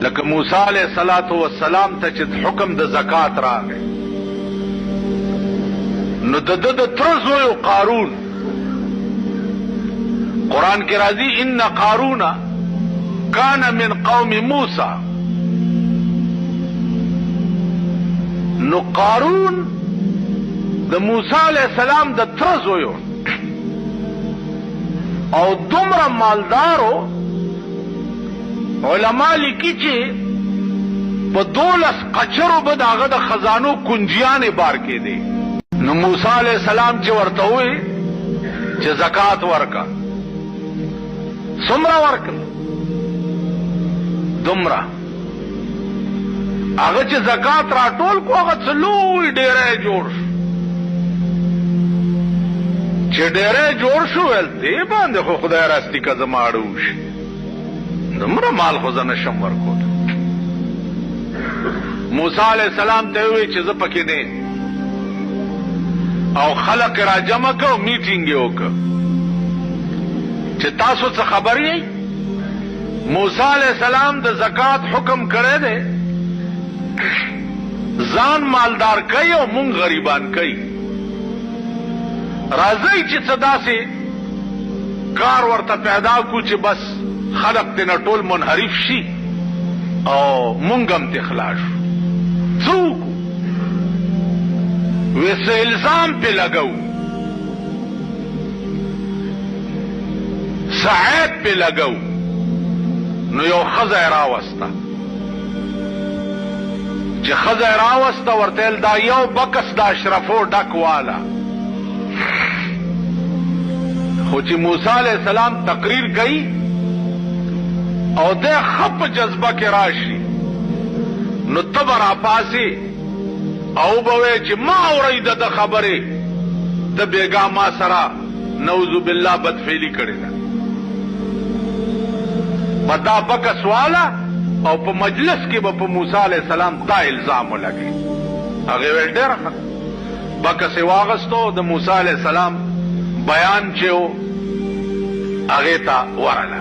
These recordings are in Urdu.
لکه موسی علیہ الصلوۃ والسلام ته چې حکم د زکات راغی نو د تر زوی قارون قرآن کې راځي ان قارون کان من قوم موسی. نو قارون د موسی علیہ السلام د تر زوی او دومره مالدارو علماء لیکي چې په 12 قچرو به داغه د خزانو کنجیانې بار کې دي. نو موسی علیہ السلام چې ورته وی چې زکات ورکا څومره ورکړ دومره هغه چې زکات راټول کو هغه څلوي ډېرې جوړ شو چې ډېرې جوړ شو ول دې باندې خو خدای راستي کا زماړو شي دومره مال خو زه نشم ورکول. موسی علیہ السلام ته وی چې زه پکې نه او خلق را جمع کو میټینګ یو کو چې تاسو څه خبر یې. موسی علیہ السلام د زکات حکم کړی دی ځان مالدار کوي او مونږ غریبان کوي. راځي چې څه داسې کار ورته پیدا کو چې بس خلق تینا ټول منحرف شي او مونږ هم تخلاص څوک ویسے الزام پہ لگو سعید پہ لگو نو یو خزه راوستا چې خزه راوستا ورتل دا یو بکس دا اشرفو ډک والا خو چې موسی علیہ السلام تقریر کړي او د خپ جذبه کې راشي نو تبر اپاسي او بوي چې ما اورید د خبره د بیګا ما سره نعوذ بالله بدفعلی کړي ده پتا بک سواله او په مجلس کې به په موسی عليه السلام دا الزام ولګي. هغه ول ډېر بک سی واغستو د موسی عليه السلام بیان چې هغه تا ورله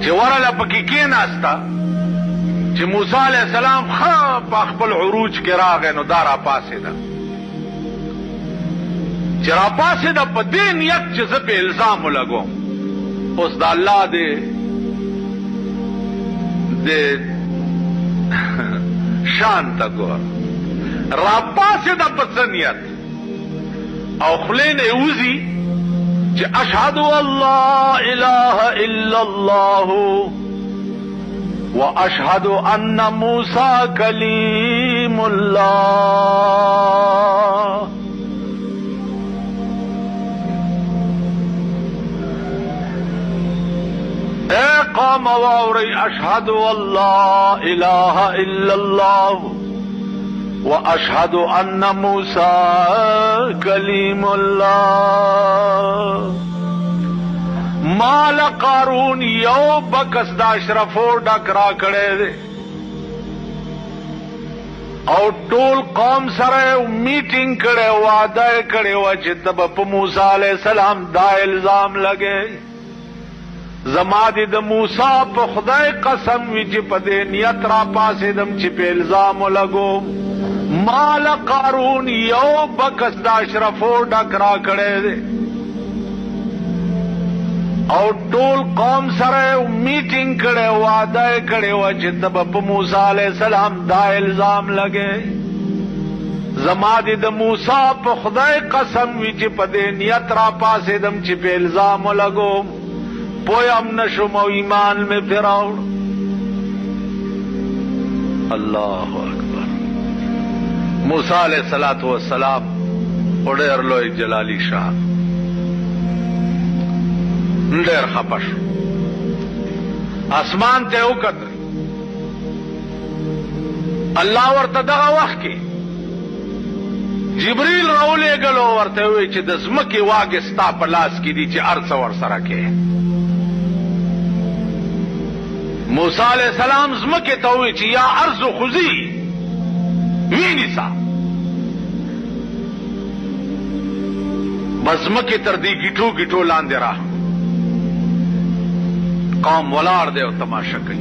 چې ورله پکې کې ناستا چې موسی علیہ السلام په خپل عروج کې راغی نو دا را پاسې ده چې را پاسې ده په دې نیت چې زه په الزام ولګوم. اوس د الله د شان ته ګور را پاسې ده په څه نیت او خولې نه وځي چې اشهد ان لا اله الا الله واشهد ان موسی کلیم الله. اے قوم واوری اشهد ان لا اله الا الله واشهد ان موسی کلیم الله. مال قارون یو بکس دا اشرفو ډک را کړی دی او ټول قوم سره میټینګ کړی وعده کړی و چې ته به په موسی علیہ السلام دا الزام لګې. زما دې د موسی په خدای قسم وي چې په دې نیت را پاسېدم چې په الزام ولګوم. مال قارون یو بکس دا اشرفو ډک را کړی دی او ټول قوم سره میټینګ کړي وعده کړي و چې ته په موسی علیہ السلام دا الزام لګې. زما دې د موسی په خدای قسم وي چې په دې نیت را پاسېدم چې په الزام ولګوم پویم نشم او ایمان میں پھراوړ. الله اکبر. موسی علیہ الصلوۃ والسلام ډېر لوی جلالی شاه ډېر خپه شو اسمان ته وکتل. الله ورته دغه وخت کې جبريل راولېږلو ورته وی چې د ځمکې واګې ستا په لاس کې دي چې هر څه ورسره کې. موسی علیہ السلام ځمکې ته وی چې یا ارض خذي وینیسا بس ځمکې تر دې ګیټو ګیټو لاندې را قوم ولاړ دی او تماشا کوي.